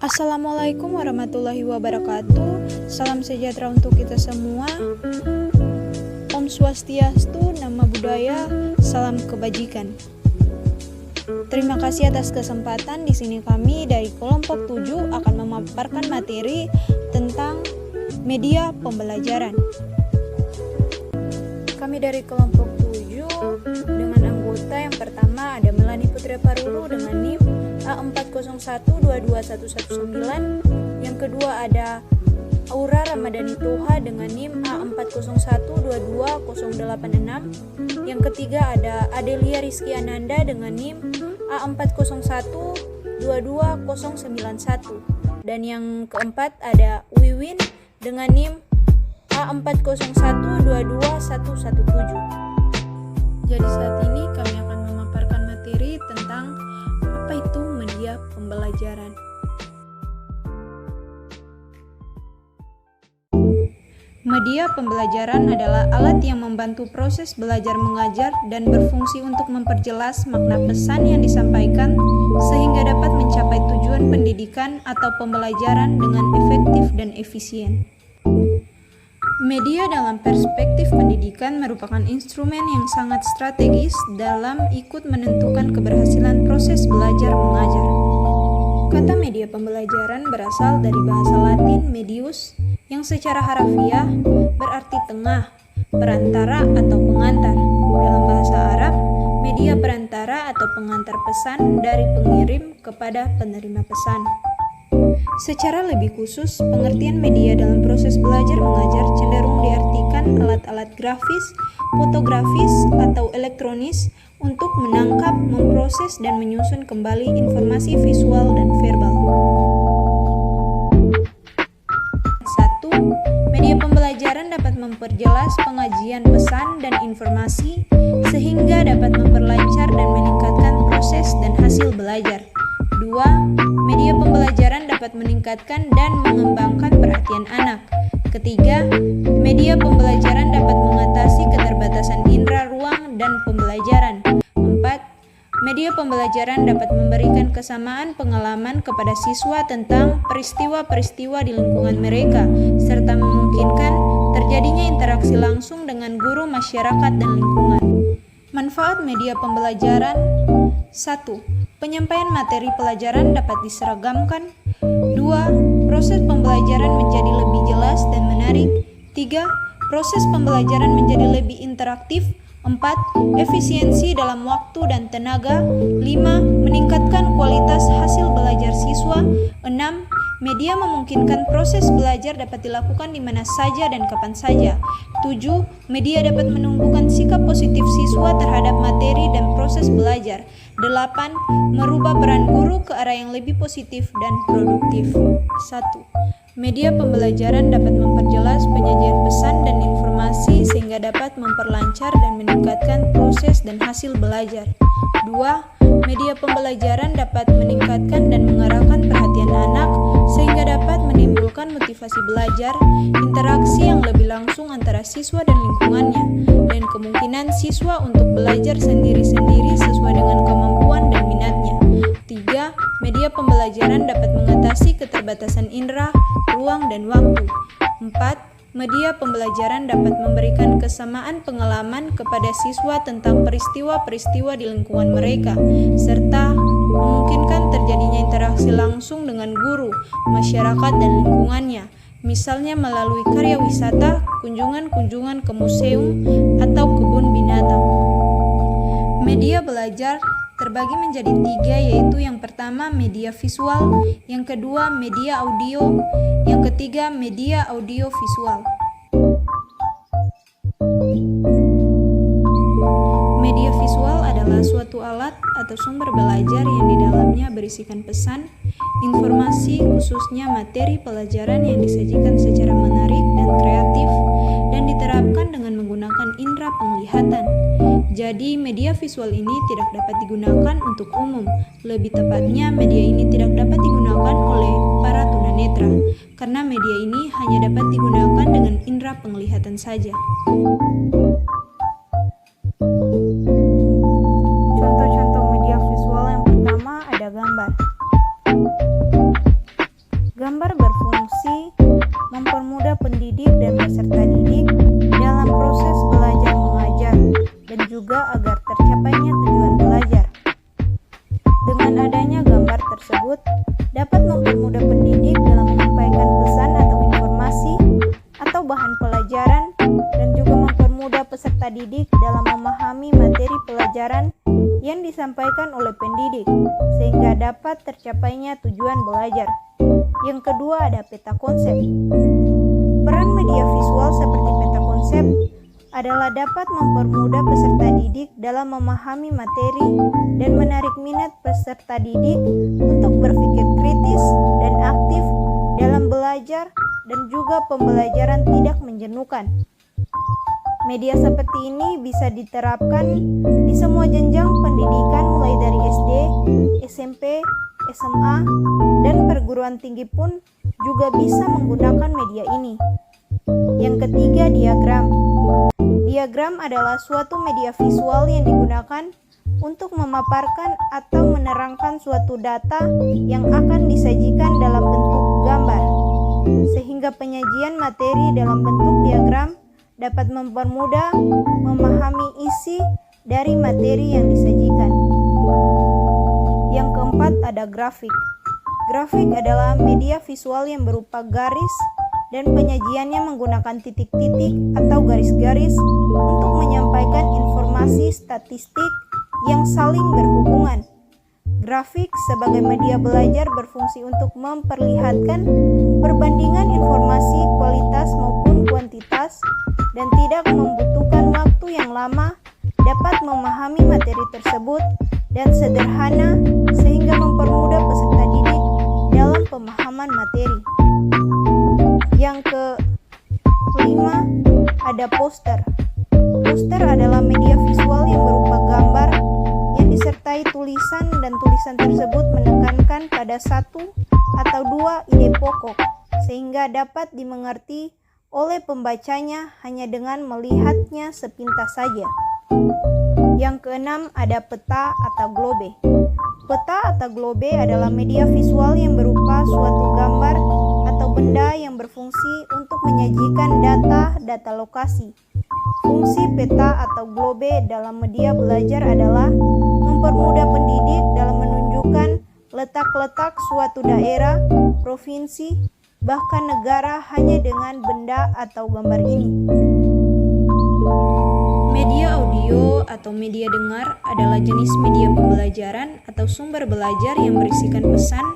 Assalamualaikum warahmatullahi wabarakatuh. Salam sejahtera untuk kita semua. Om Swastiastu, Nama Budaya, Salam Kebajikan. Terima kasih atas kesempatan. Di sini kami dari kelompok 7 akan memaparkan materi tentang media pembelajaran. Kami dari kelompok 7 dengan anggota yang pertama ada Melani Putri Parulu dengan NIM A40122119. Yang kedua ada Aura Ramadhani Toha dengan NIM A40122086. Yang ketiga ada Adelia Rizky Ananda dengan NIM A40122091. Dan yang keempat ada Wiwin dengan NIM A40122117. Jadi saat ini kami akan memaparkan materi tentang apa itu media pembelajaran. Media pembelajaran adalah alat yang membantu proses belajar mengajar dan berfungsi untuk memperjelas makna pesan yang disampaikan sehingga dapat mencapai tujuan pendidikan atau pembelajaran dengan efektif dan efisien. Media dalam perspektif pendidikan merupakan instrumen yang sangat strategis dalam ikut menentukan keberhasilan proses belajar mengajar. Kata media pembelajaran berasal dari bahasa Latin medius yang secara harafiah berarti tengah, perantara atau pengantar. Dalam bahasa Arab, media perantara atau pengantar pesan dari pengirim kepada penerima pesan. Secara lebih khusus, pengertian media dalam proses belajar mengajar cenderung diartikan alat-alat grafis, fotografis, atau elektronis untuk menangkap, memproses, dan menyusun kembali informasi visual dan verbal. 1. Media pembelajaran dapat memperjelas pengajian pesan dan informasi sehingga dapat memperlancar dan meningkatkan proses dan hasil belajar. 2. Media pembelajaran dapat meningkatkan dan mengembangkan perhatian anak. Ketiga, media pembelajaran dapat mengatasi keterbatasan indera ruang dan pembelajaran. 4. Media pembelajaran dapat memberikan kesamaan pengalaman kepada siswa tentang peristiwa-peristiwa di lingkungan mereka, serta memungkinkan terjadinya interaksi langsung dengan guru, masyarakat, dan lingkungan. Manfaat media pembelajaran: 1. Penyampaian materi pelajaran dapat diseragamkan. 2. Proses pembelajaran menjadi lebih jelas dan menarik. 3. Proses pembelajaran menjadi lebih interaktif. 4. Efisiensi dalam waktu dan tenaga. 5. Meningkatkan kualitas hasil belajar siswa. 6. Media memungkinkan proses belajar dapat dilakukan di mana saja dan kapan saja. 7. Media dapat menumbuhkan sikap positif siswa terhadap materi dan proses belajar. 8. Merubah peran guru ke arah yang lebih positif dan produktif. 1. Media pembelajaran dapat memperjelas penyajian pesan dan informasi sehingga dapat memperlancar dan meningkatkan proses dan hasil belajar. 2. Media pembelajaran dapat meningkatkan dan mengarahkan perhatian anak sehingga dapat menimbulkan motivasi belajar, interaksi yang lebih langsung antara siswa dan lingkungannya, dan kemungkinan siswa untuk belajar sendiri-sendiri sesuai dengan kemampuan dan minatnya. 3. Media pembelajaran dapat mengatasi keterbatasan indera, ruang, dan waktu. 4. Media pembelajaran dapat memberikan kesamaan pengalaman kepada siswa tentang peristiwa-peristiwa di lingkungan mereka, serta memungkinkan terjadinya interaksi langsung dengan guru, masyarakat, dan lingkungannya, misalnya melalui karya wisata, kunjungan-kunjungan ke museum, atau kebun binatang. Media belajar terbagi menjadi 3, yaitu yang pertama media visual, yang kedua media audio, yang ketiga media audio visual. Media visual adalah suatu alat atau sumber belajar yang di dalamnya berisikan pesan, informasi, khususnya materi pelajaran yang disajikan secara menarik dan kreatif dan diterapkan dengan menggunakan indera penglihatan. Jadi, media visual ini tidak dapat digunakan untuk umum. Lebih tepatnya, media ini tidak dapat digunakan oleh para tunanetra, karena media ini hanya dapat digunakan dengan indera penglihatan saja. Contoh-contoh media visual yang pertama ada gambar. peserta didik dalam memahami materi pelajaran yang disampaikan oleh pendidik, sehingga dapat tercapainya tujuan belajar. Yang kedua ada peta konsep. Peran media visual seperti peta konsep adalah dapat mempermudah peserta didik dalam memahami materi dan menarik minat peserta didik untuk berpikir kritis dan aktif dalam belajar dan juga pembelajaran tidak menjenuhkan. Media seperti ini bisa diterapkan di semua jenjang pendidikan mulai dari SD, SMP, SMA, dan perguruan tinggi pun juga bisa menggunakan media ini. Yang ketiga, diagram. Diagram adalah suatu media visual yang digunakan untuk memaparkan atau menerangkan suatu data yang akan disajikan dalam bentuk gambar, sehingga penyajian materi dalam bentuk diagram dapat mempermudah memahami isi dari materi yang disajikan. Yang keempat ada grafik. Grafik adalah media visual yang berupa garis dan penyajiannya menggunakan titik-titik atau garis-garis untuk menyampaikan informasi statistik yang saling berhubungan. Grafik sebagai media belajar berfungsi untuk memperlihatkan perbandingan informasi kualitas maupun kuantitas dan tidak membutuhkan waktu yang lama, dapat memahami materi tersebut dan sederhana sehingga mempermudah peserta didik dalam pemahaman materi. Yang kelima ada poster. Poster adalah media visual yang berupa gambar yang disertai tulisan, dan tulisan tersebut menekankan pada satu atau dua ide pokok sehingga dapat dimengerti oleh pembacanya hanya dengan melihatnya sepintas saja. Yang keenam ada peta atau globe. Peta atau globe adalah media visual yang berupa suatu gambar atau benda yang berfungsi untuk menyajikan data lokasi. Fungsi peta atau globe dalam media belajar adalah mempermudah pendidik dalam menunjukkan letak-letak suatu daerah, provinsi, bahkan negara hanya dengan benda atau gambar ini. Media audio atau media dengar adalah jenis media pembelajaran atau sumber belajar yang berisikan pesan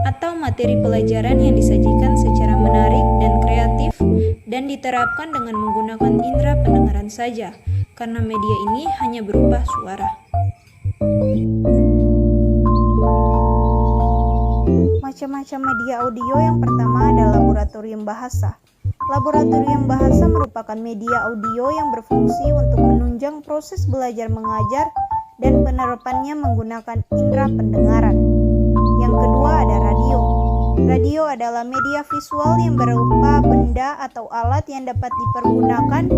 atau materi pelajaran yang disajikan secara menarik dan kreatif dan diterapkan dengan menggunakan indera pendengaran saja, karena media ini hanya berupa suara. Macam-macam media audio yang pertama adalah laboratorium bahasa. Laboratorium bahasa merupakan media audio yang berfungsi untuk menunjang proses belajar mengajar dan penerapannya menggunakan indera pendengaran. Yang kedua ada radio. Radio adalah media visual yang berupa benda atau alat yang dapat dipergunakan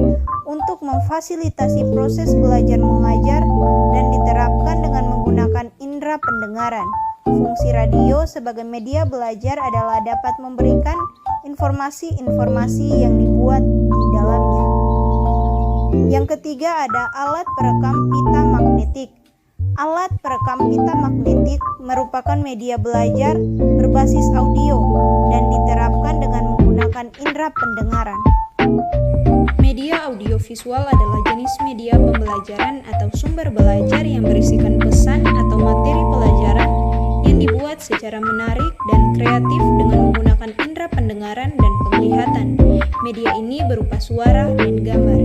untuk memfasilitasi proses belajar mengajar dan diterapkan dengan menggunakan indera pendengaran. Fungsi radio sebagai media belajar adalah dapat memberikan informasi-informasi yang dibuat di dalamnya. Yang ketiga ada alat perekam pita magnetik. Alat perekam pita magnetik merupakan media belajar berbasis audio dan diterapkan dengan menggunakan indera pendengaran. Media audiovisual adalah jenis media pembelajaran atau sumber belajar yang berisikan pesan atau materi pelajaran yang dibuat secara menarik dan kreatif dengan menggunakan indera pendengaran dan penglihatan. Media ini berupa suara dan gambar.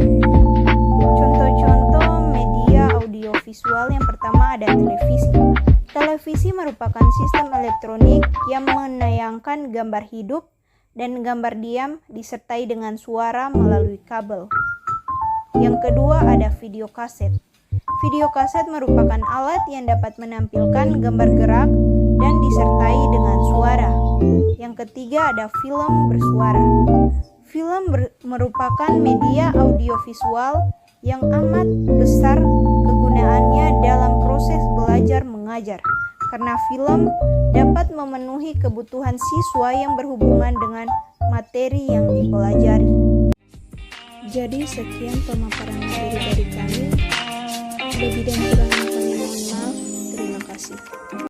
Contoh-contoh media audiovisual yang pertama ada televisi. Televisi merupakan sistem elektronik yang menayangkan gambar hidup dan gambar diam disertai dengan suara melalui kabel. Yang kedua ada video kaset. Video kaset merupakan alat yang dapat menampilkan gambar gerak dan disertai dengan suara. Yang ketiga ada film bersuara. Film merupakan media audiovisual yang amat besar kegunaannya dalam proses belajar mengajar, karena film dapat memenuhi kebutuhan siswa yang berhubungan dengan materi yang dipelajari. Jadi sekian pemaparan materi dari kami. Lebih dan kurangnya kami mohon maaf. Terima kasih.